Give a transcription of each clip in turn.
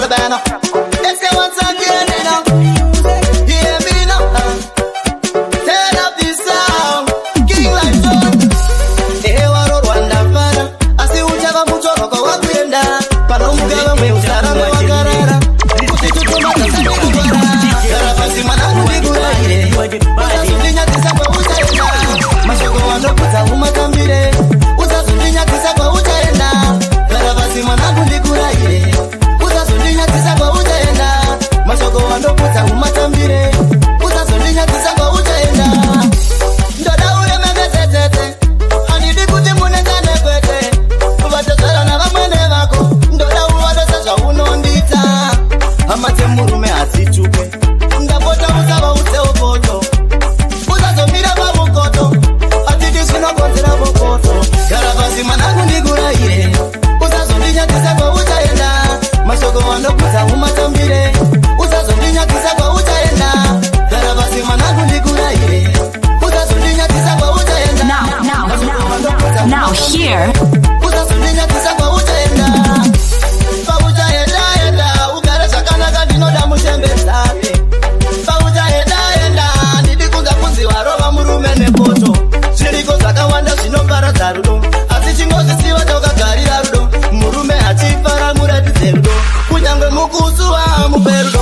banner. They say once again, you know. Hear me now. Turn up this sound. King like John. Waro Rwanda fana. Asi uchava muchoro kwa wakwenda. Pano mugava mwe usara mwe wakarara. Kuti tutuma kasani kubara. Karabasi manangu niguraire. Uzazundinya tisa kwa uchaenda. Mashoko wando kuta umatambire. Uzazundinya tisa kwa uchaenda. Karabasi manangu niguraire. Uzazundinya tisa kwa uchaenda. Mashoko wando kuta umatambire. Uzazundinya tisa kwa uchaenda. Ndoda ule megezetete. Anidi kuti munezane kwete. Uvatezera na vamwene vako. Ndoda uvatezeza unondita. Amate murume asichupe. Ndapota usaba uteokoto. Uzazomira babukoto. Atiti sinokonzera bokoto. Karabasi manangu niguraire. Uzazondinya tisa kwa uchaenda. Mashoko wando kuta umatambire. Uzazondinya tisa kwa uchaenda. Karabasi manangu niguraire. Uzazondinya tisa kwa uchaenda. Now here. Uzazondinya tisa kwa uchaenda. Paucha heda heda. Ugare shakana kadinoda mushembe sake. Paucha heda heda. Nidikunza kunzi warova murume nepoto. Shiriko zakawanda shinobara za rudo. Asi chingozi siwa toka gari la rudo. Murume hachifara muratize rudo. Kunyangwe mukusu wa muperudo.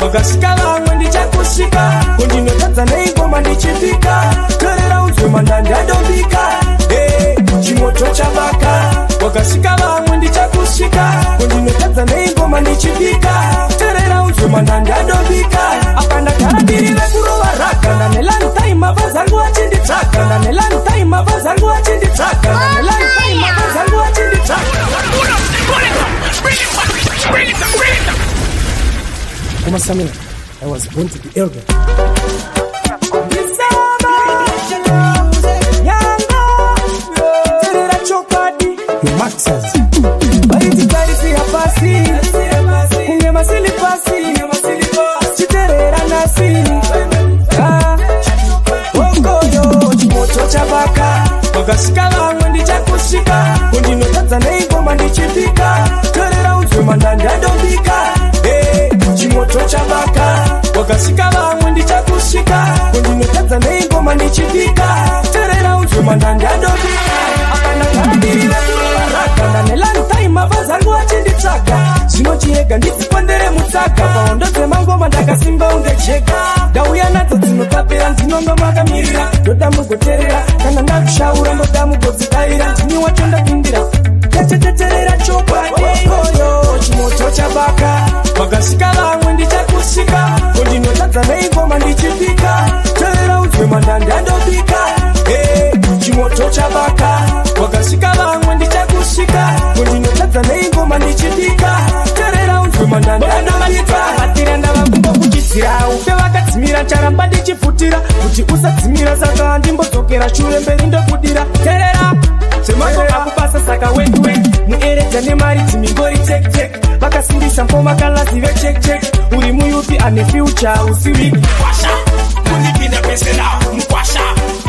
Wakasika vamwe ndichakusika. Kundinotadza neingoma ndichipika. Torera unzwe mandandi adombika. Chimoto chabaka. Wakasika vamwe ndichakusika. Kundinotadza neingoma ndichipika. Torera unzwe mandandi adombika. Apanda karabirire kurova raka. Ndanelani taima vazangu achinditsaka. Ndanelani taima vazangu achinditsaka. Ndanelani taima vazangu achinditsaka. Kuma Samina, I was born to be elder. Your maxers. Baiti kaisi hapasi. Kunye masili pasi. Chiterera nasi. Okoyo, chimoto chabaka. Wakasika vamwe ndichakusika. Kundinotadza neingoma ndichipika. Torera unzwe mandandi adombika. Chimoto chabaka. Wakasika vamwe ndichakusika. Kundinotadza neingoma ndichipika. Torera unzwe mandandi adombika. Apana karabirire kuraraka. Ndanelani taima vazangu achinditsaka. Zvinochirega ndizipondere mutsaka. Paondodze mangoma ndakasimba undecheka. Ndauya nadzo dzinotapira ndinonga makamirira. Ndoda mugoterera. Kana ndakushaura ndoda mugodzikaira. Ndini wacho ndakundira. Teteterera chokwadi. Oyo chimoto chabaka. Wakasika vamwe ndichakusika. Kundinotadza neingoma ndichipika. Torera unzwe mandandi adobika. Chimoto chabaka. Wakasika vamwe ndichakusika. Kundinotadza neingoma ndichipika. Torera unzwe mandandi adobika. Hatira ndavakumba kuchidzira. Upe vakadzimira charamba ndichifutira. Kuti usadzimira saka ndimbodzokera shure mberi ndokudira. Terera semako akubasa saka wetwe. Mueredza nemari dzimingori tek tek. Vakasimbisa mpoma kalasi vechek chek. Uri muyupi ane future usiwiki. Kwasha, kunipinda pese nao, mkwasha.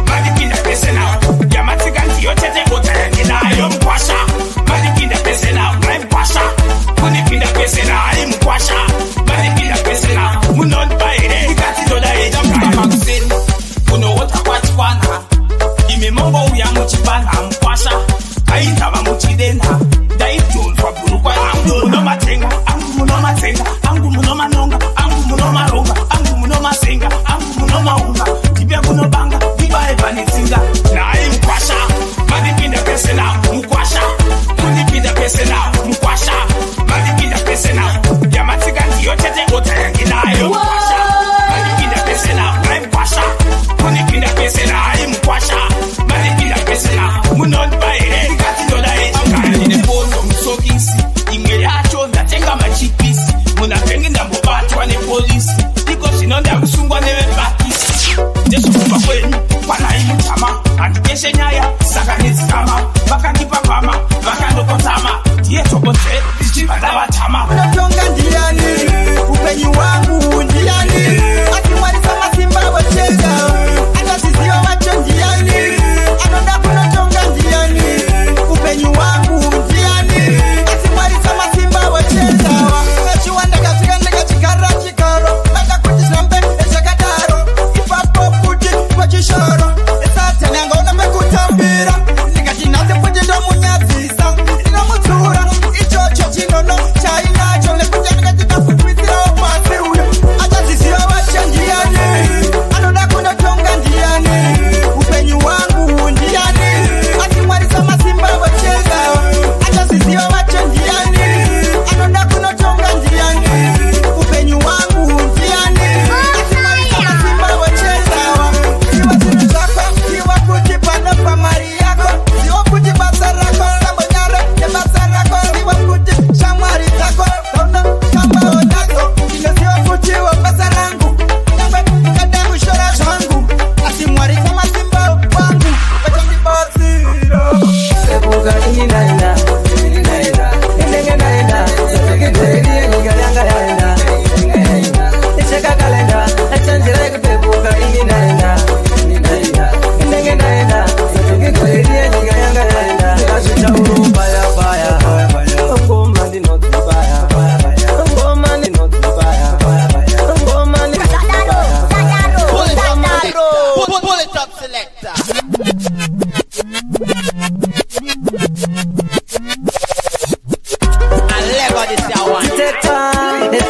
Manipinda pese nao, yamatika ndiyo tete kota yangi nayo mkwasha. Manipinda pese nao, mkwasha. Kunipinda pese nao, mkwasha. Manipinda pese nao, munoni baire. Ikati doda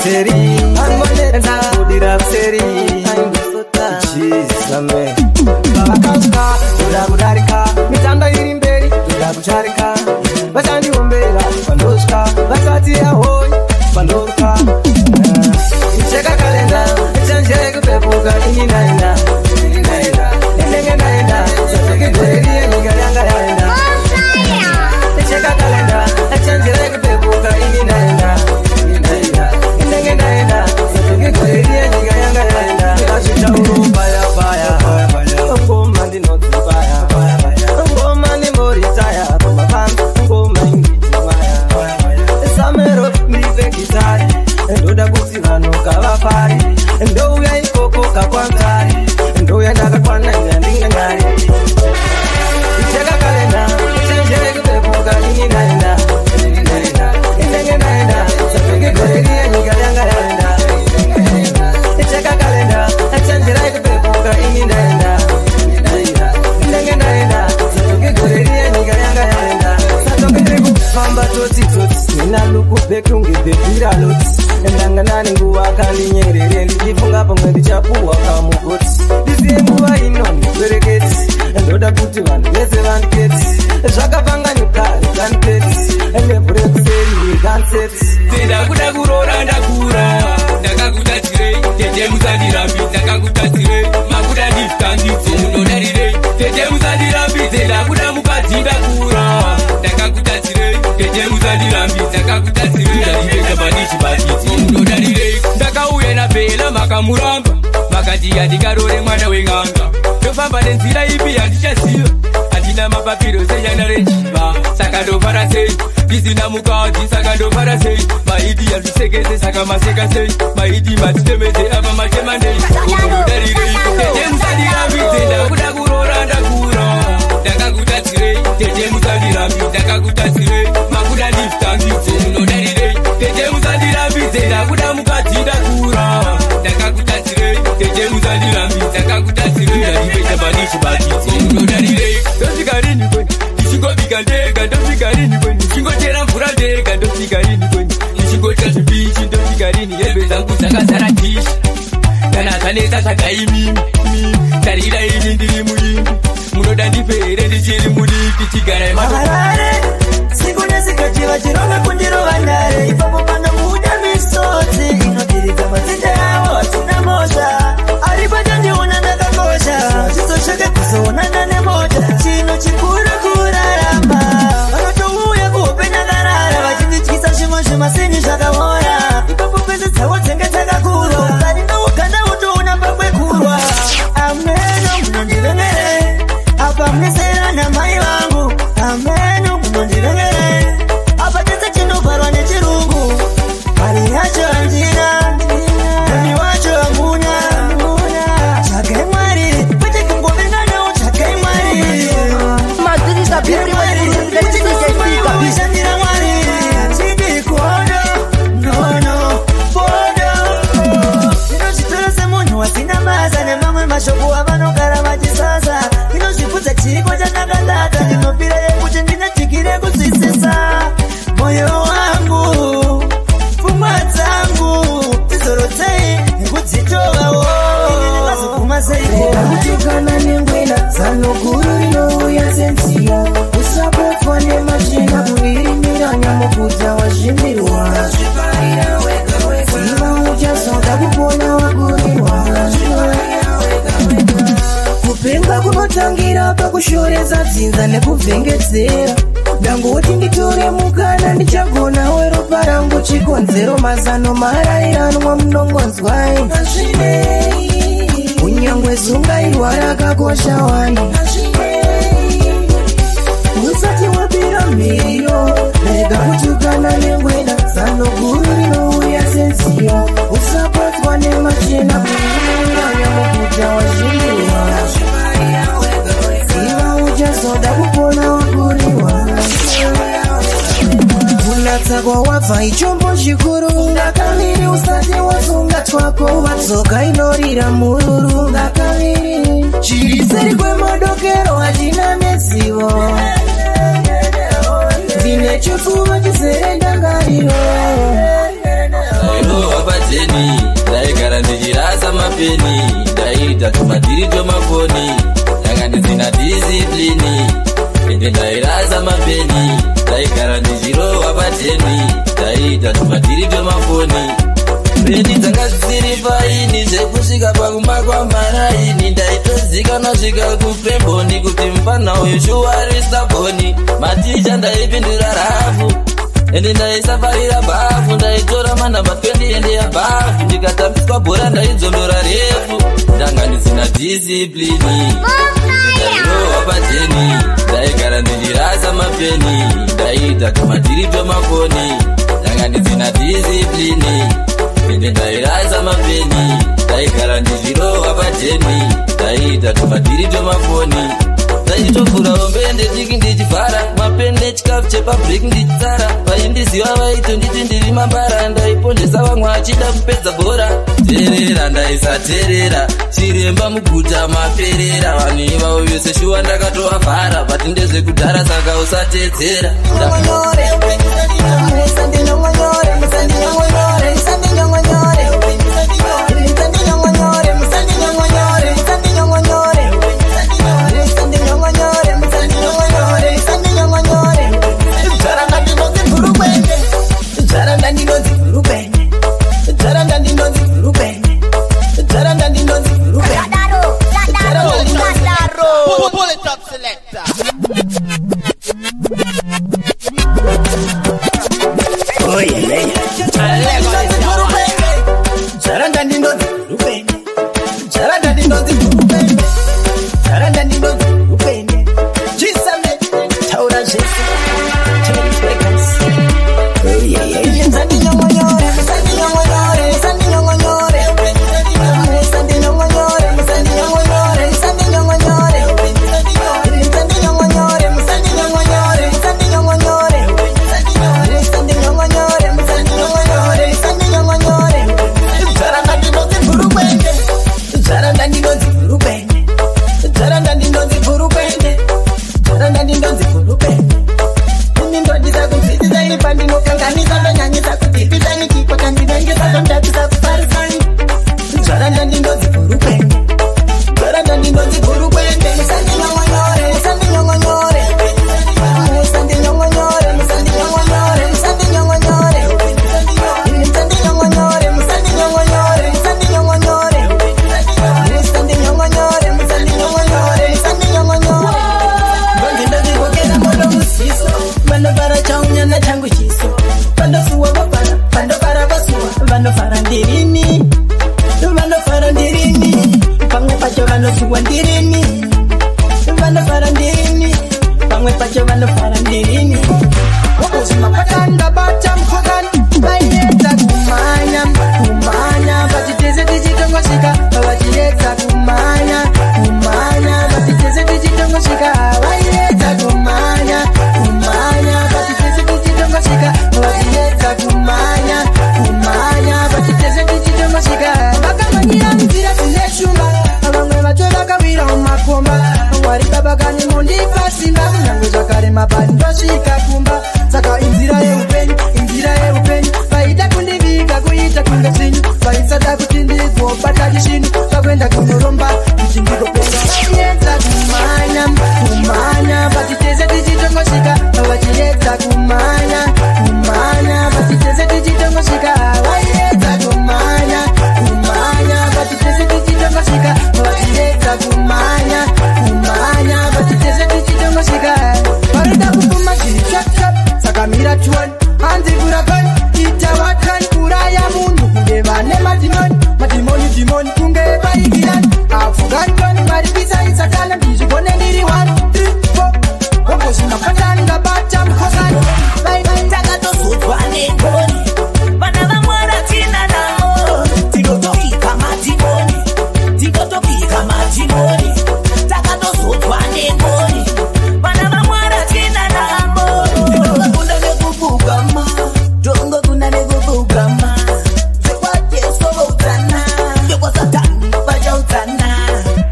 Teri Angoneta Udira Teri Jesus amen Baba Kasuka Udabudarika Mitanda irimberi Udabucharika Basandi umbera Bandoska Basati ahoy Bandoka Cheka kalenda Chanje kupepuka Ininaina Inenge naenda Sateke kweli Niga yanga yaenda Cheka kalenda Chanje kupepuka Ininaina Inenge naenda Sateke kweli Niga yanga yaenda Kashita urubaya baya Ngoma ndi not baya Ngoma ndi moritaya Kumabanda Ngoma ingiti maya Samero nipe gitari Ndoda kuti vanhu kavafari ndouya ikoko kakwantari ndouya ndakakwana nyandinga nyari icheka kalenda chenjere kupepuka ini naenda inenge naenda sapenge goreria nyika yanga yaenda icheka kalenda chenjere kupepuka ini naenda inenge naenda sapenge goreria nyika yanga yaenda satonge ndikufamba toti nina lukubeke ungebebira loti Ndanganani nguwa kalinyerere ndifunga pamwe ndichapuwa kamugoti ndiziye nguwa ino ndikwereketi ndoda kuti vanhu vese vanketi zvakapanganyuka rikanpeti lebhurekuseri rikanseti ndakuda kurora ndakura ndakakutatirei tete musandirambidze ndakakutatirei makuda ndifutangidze munodarirei tete musandirambidze ndakuda mukadzi ndakura ndakakutatirei tete musandirambidze ndakakutatirei ndaivechapandichibatidze munodarirei ndakauya napela makamuramba makati yandikarore mwana weng'anga ndofamba nenzira ipi yandichaziva handina mapapiro senyana rechiva saka ndofara sei ndisina mukadzi saka ndofara sei maidi yandisekese saka maseka sei maidi matitemeze apa matemandei munodarirei tete musandirambidze ndakuda kurora ndakura ndakakutatirei tete musandirambidze ndakakutatirei makuda ndifutangidze munodarirei tete musandirambidze ndakuda mukadzi ndakura ndakakutatirei tete musandirambidze ndakakutatirei ndaivechapandichibatidze munodarirei ndosvika rini kweni ndichingobika ndega ndosvika rini kweni ndichingochera mvura ndega ndosvika rini kweni ndichingodya zvipichi ndosvika rini hembe dzangu dzakazara tishi kana zvanetsa zvakaimimi tarira ini ndiri muimbi munoda ndipere ndichiri mudiki tigarai maharare siku nesikachiva chironga kundirova ndare ipapo panobuda misodzi inodirika matenda yavo asina mosha aripo chandiona ndakakosha chizosheke kuzoonana nemota chino chikuru kuraramba vanotouya kuhopenya karara vachindityisa zvimwe zvimasinyi zvakavora ipapo pese dzavo dzenge dzakakura parindouganda utoona pakwekurwa ameno munondivengere apa muneserana mai vangu ameno munondivengere apa tese chinovharwa nechirungu mari yacho handina muni wacho hamuna tsvakai mwari kwete kungovenganewo tsvakai mwari ishandira mwari hatidi kodo nono bodo inozvitora semunhu wasina basa nemamwe mashoko avanogara vachisasa inozvibvudza chiriko chandakatata ndinopira yekuti ndinachikire kuzwisisa moyo wangu pfungwa dzangu dzizorodzei nekudzitovawo inenevazoguma seikutikana nengwena zano guru rinouya senziya usapotwa nemachena kuirimira nyamukudza wazvimirwa iva uchazoda kupona wagurirwa kupenga kunotangira pakushoreza dzinza nekuvhengedzera ndangoti nditore mukana ndichagona weropa rangu chikonzero mazano marairanwa munongonzwai unyangwe zungairwara akakosha wani usati wapira mhiriyo rega kutukana nengwena zano guru rinouya senziyo usapatwa nemachena kuiriranya mukuta wazvimirwa iva uchazoda kupona waguriwa kunatsa kwawabva ichombo chikuru ngakaviri usati wasunga twako wadzoka inorira mururu ngakaviri chiri seri kwemodokero hachina nezivo ndine chifuva chizere ndangariro mapeni, ndaita tumadhiri twemafoni, ndanga ndisina disciplini, ende ndairasa mapeni, ndaigara ndichirohwa pateni, ndaita tumadhiri twemafoni. Peni dzanga dzisiri faini, zvekusvika pakuma kwamaraini, ndaitozikanwa svika kupemboni kuti mufana uyu shuwarisa boni. Maticha ndaipindura rafu ende ndaisafarira bhafu, ndaitora manhamba 20 ende yabhafu, ndikatambiswa bhora ndaidzondora refu, ndanga ndisina disciplini, ndairohwa pateni, ndaigara ndichirasa mapeni, ndaita tumadhiri twemafoni, ndanga ndisina disciplini, ende ndairasa mapeni, ndaigara ndichirohwa pateni, ndaita tumadhiri twemafoni. Ndaitofura ombende ndiki ndichivhara mapeni nechikafu chepabreak ndichitsara, vaindiziva vaitonditi ndiri mambara, ndaipondesa vamwe achida kupedza bhora. Terera ndaisaterera, chiremba muguta maperera, vanhu ivavo vese shuwa ndakatovavhara, bati ndezvekudhara saka usatedzera.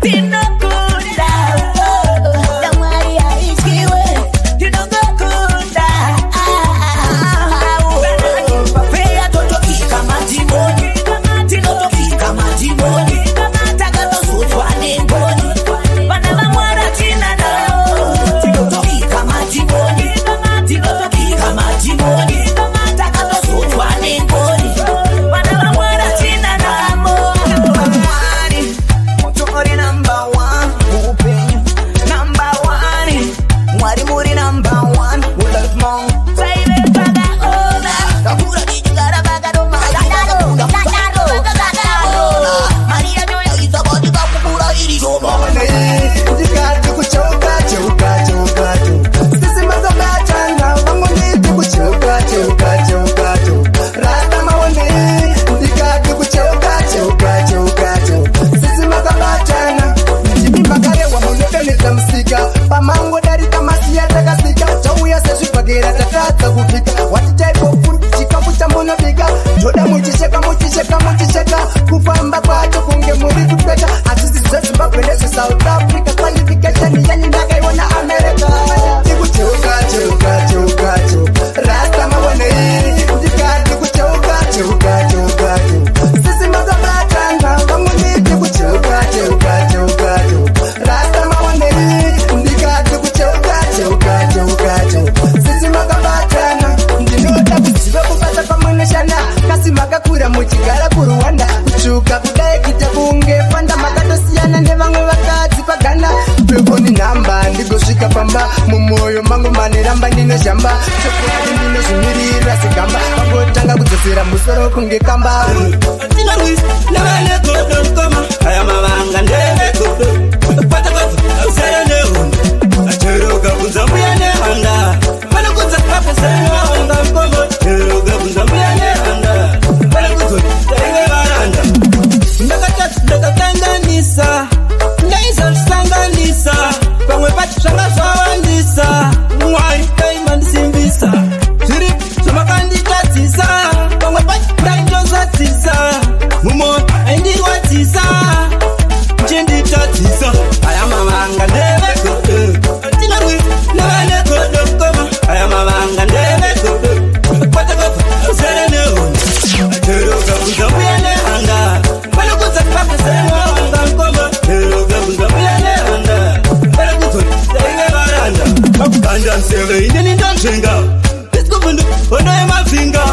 Tino kunda makakura muchigara kuRwanda kutsvuka kudai kuita kunge panda makatosiyana nevamwe vakadzi paganda pefoni nhamba ndigosvika pamba mumwoyo mangu maneramba ndinozhamba chokwadi ndinozvimirira segamba vangotanga kudzosera musoro kunge kamba aya mavanga ndevegodo patakazara nehondo acheroga kunza mbuya nehanda panokudza kapesenwanga mkombo cheroga kunza mbuya nehanda panokudza taive varanda ndakakanganisa ndaizazvisanganisa pamwe pacho zvanga zvawandisa mwari kaimandisimbisa zviri zvamakanditadzisa pamwe pacho ndaindozadzisa mumoyo aindirwadzisa chenditadzisa aya mavanga ndevegodo tinarwi nevanegodo mkoma aya mavanga ndevegodo kwatakabva uzere nehondo acheroga kunza mbuya nehanda panokudza kapesenwanga mkoma cheroga kunza mbuya nehanda panokudza taive varanda makuganda nseve inini ndamzvenga isikubundu hondo yemabvinga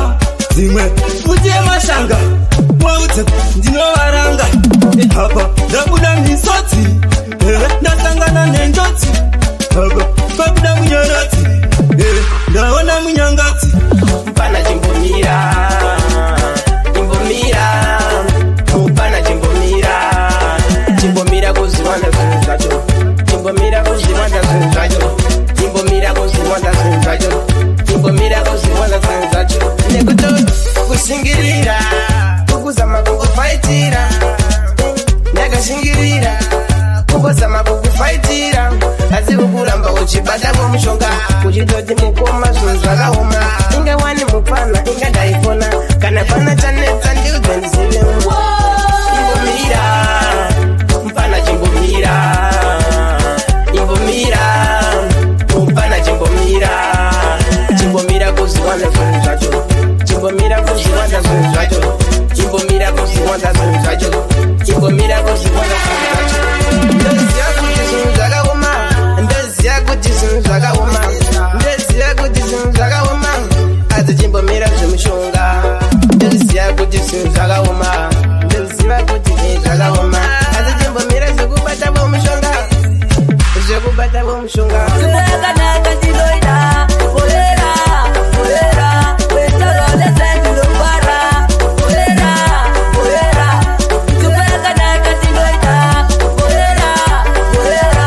dzimwe futi yemashanga mwaudze ndinovaranga apa ndabuda misodzi ndasangana nenjodzi apa pabuda munyaradzi ndaona munyangadzi mupana chimbomira mupana chimbomira kuziwanda zvinhu zvacho chimbomira kuziwanda zvinhu zvacho chimbomira kuziwanda zvinhu zvacho chimbomira kuziwanda zvinhu zvacho nekuto kushingirira kukuzama kukufaitira ndakashingirira kukuzama kukufaitira asi kukuramba uchibata kwomushonga uchitoti mukoma zvinhu zvakaoma ingawani mupana ingadaifona kana pana chanetsa ndiudze ndizive imbomira mupana chimbomira imbomira mupana chimbomira kuziwanda zvinhu zvacho chimbomira kuziwanda zvinhu zvacho chimbomira kuziwanda zvinhu zvacho chimbomira kuziwanda zvinhu zvacho ndoziva kuti zvinhu zvakaoma ndoziva kuti zvinhu zvakaoma ndoziva kuti zvinhu zvakaoma asi chimbomira zvemushonga ndoziva kuti zvinhu zvakaoma ndoziva kuti zvakaoma asi chimbomira zvekubata vomushonga zvekubata vomushonga zvakanaka ndinoida orera orera wetarodezendinofara orera orera zvakanaka ndinoida orera orera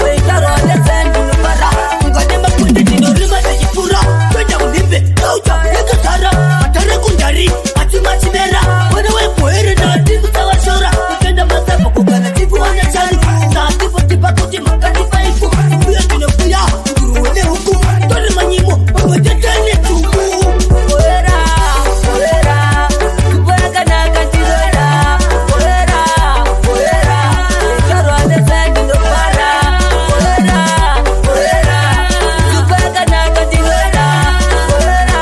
wetarodezendinofara ngade makundi ndinorima ndachipura kwenda kundimbe dauta ekazara matare kundari matimachimera wana webhoere naatikusavashora kutenda masapo kugana tifuwana chari saatipotipa kuti makandifaifu uye ndinofuya nguruwe nehuku tore manyimo pamwetetene tumu orera orera zvakanaka ndinoida orera orera wetarodezendinofara orera orera zvakanaka ndinoida orera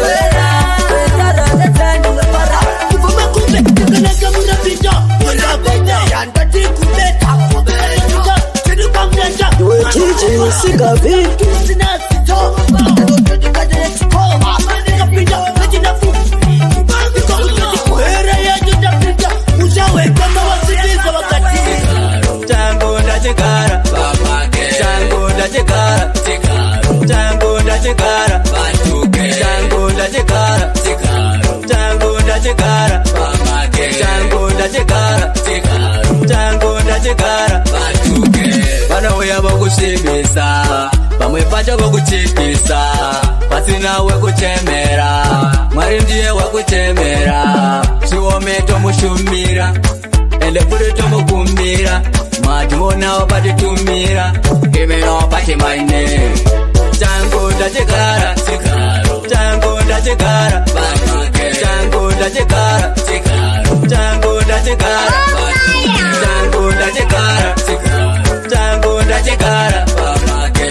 orera wetarodezendinofara kufamba kumbe takanaka murapita murapita yandati kubeta kubeta chedu pamdanja wechichi sikavitu sinasito ndotodikadere chikoma ndikapinda nechinafu ndikautotikwera yacho tapinda uchawekama wasibiza wakati Tango ndachigara Tango ndachigara Tango ndachigara Tango ndachigara Tango ndachigara Tango ndachigara Tango ndachigara vanouya vokusvibisa vamwe pacho vokuchipisa pasina wekuchemera mwari ndiye wekuchemera chiome tomushumira ende futi tomukumbira matimonawo patitumira imenowo patimaine changu ndachigara changu ndachigara changu ndachigara changu ndachigara changu ndachigara changu ndachigara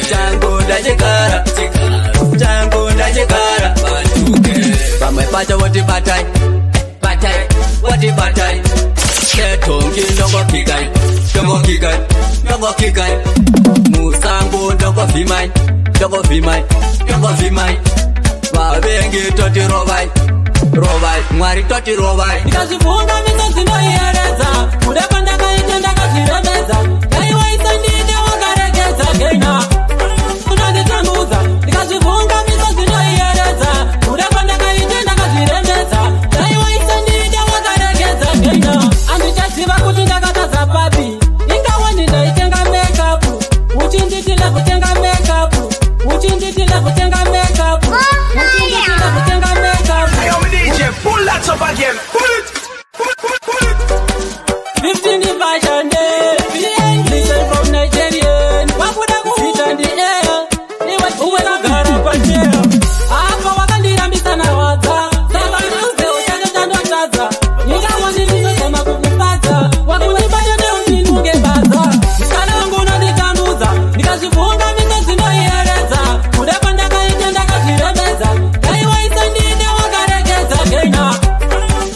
changu ndachigara changu ndachigara vamwe pacho voti batai batai voti batai netongi ndokokikai ndokokikai ndokokikai musango ndokovhimai ndokovhimai ndokovhimai vavengi totirovai rovai mwari toti rovai ndikazvivunga misodzi noiyeredza kuda kwandakaita ndakazviremedza daiwaisa ndine wakaregedza gena unanditambudza ndikazvivunga misodzi noiyeredza kuda kwandakaita ndakazviremedza daiwaisa ndine wakaregedza gena andichaziva kuti ndakatadza papi ingawani ndaitenga makeup uchinditila kutenga makeup uchinditila kutenga makeup uchinditila kutenga makeup. Yo, DJ, pull that up again. Pull it. 15 version, listen from Nigerian. Sit on the air. Uwekagara kwa njeo. Hapa wakandira na waza. Sema niuze utata ndotaza. Ingawani nilosema kukupata. Wakunipata leo ninuge baza. Mskana wangu unanitambuza. Nikazifunga misozi noiereza. Kuda kwanda kaitenda kajiremeza. Daiwaisa ndine wakaregeza gena.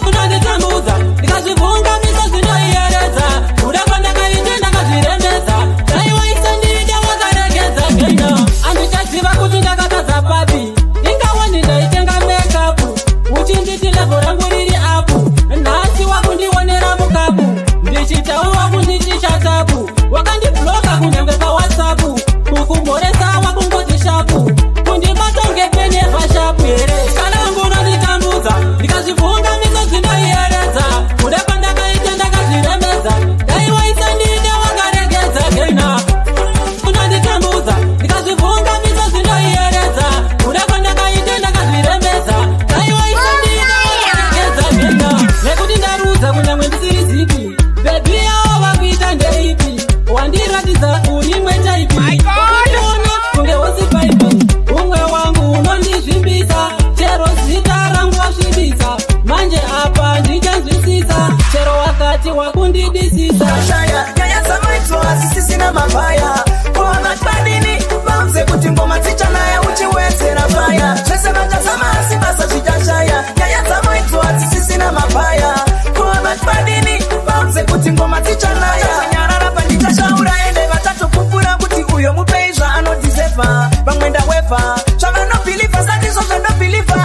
Unanitambuza. Nikazifunga misozi noiereza. Kuda kwanda kaitenda kajiremeza. Daiwaisa ndine wakaregeza gena. Anditaziva kuti ndakatadza papi. Ingawani ndaitenga makeup. Uchinditila vorangu riri apu. Nhasi wakundionera mukapu. Ndichitaura kunditisha tapu. Wakandibloka kunyangwe pa WhatsApp. Kukumboresa wakungoti shapu. Kundibatonge pene pashapu here. Kana wangu unanditambudza. Ndikazvivunga misodzi noieredza. Kuda kwandakaita ndakazviremedza. Daiwaisa ndine wakaregedza gena. Unanditambudza. Ndikazvivunga misodzi noieredza. Kuda kwandakaita ndakazviremedza. Daiwaisa ndine wakaregedza gena. Nekuti ndarudza kunyangwe ndisiri zipi. Baby yao wakuita ndeipi. Wandiratidza urimwe taipi. Ukundiona kunge usipaipi. Umwe wangu unondizvimbisa. Chero zita rangu wasvibisa. Manje apa ndichanzwisisa. Chero wakati wakundidisisa. Shaya, nyaya dzamaitwa asisisina mabaya. Kuona kwadini, vamze kuti ngoma dzichanaye uchiwedzera faya. Zvese vachazama asi basa zvichashaya. Nyaya dzamaitwa asisisina mabaya. Kuona kwadini, vamze kuti ngoma dzichanaye. Nyarara pandichashaura ende vatotopupura kuti uyo mupei zvaanodhisefa. Vamwe ndawefa, zvavanobhilifa sandizvo zvandobhilifa.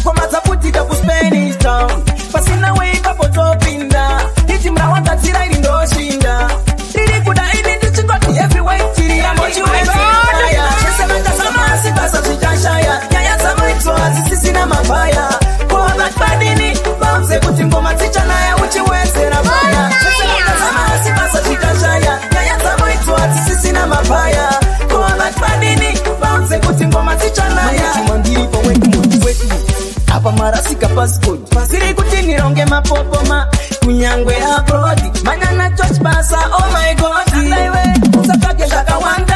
Ngoma dzaputika kuSpanish Town. Pasina weipapo topinda. Iti mrawagadzira iri ndoshinda. Riri kuda ini ndichingoti heavyweight tiri yamochiwezaya. Zvese vachazama asi basa zvichashaya. Nyaya dzamaitwa asisisina mabaya. Kuona kwadini, vamze kuti ngoma dzichanaye uchiwedzera faya. Zvese vachazama asi basa zvichashaya. Nyaya dzamaitwa asisisina mabaya. Kuona kwadini, vamze kuti ngoma dzichanaye. Mandiri pamwedu wetu. Apa marasika passport. Pasiri kuti nironge mapopoma. Kunyangwe abroad. Manyana church basa, oh my god. Usapake zvakawanda.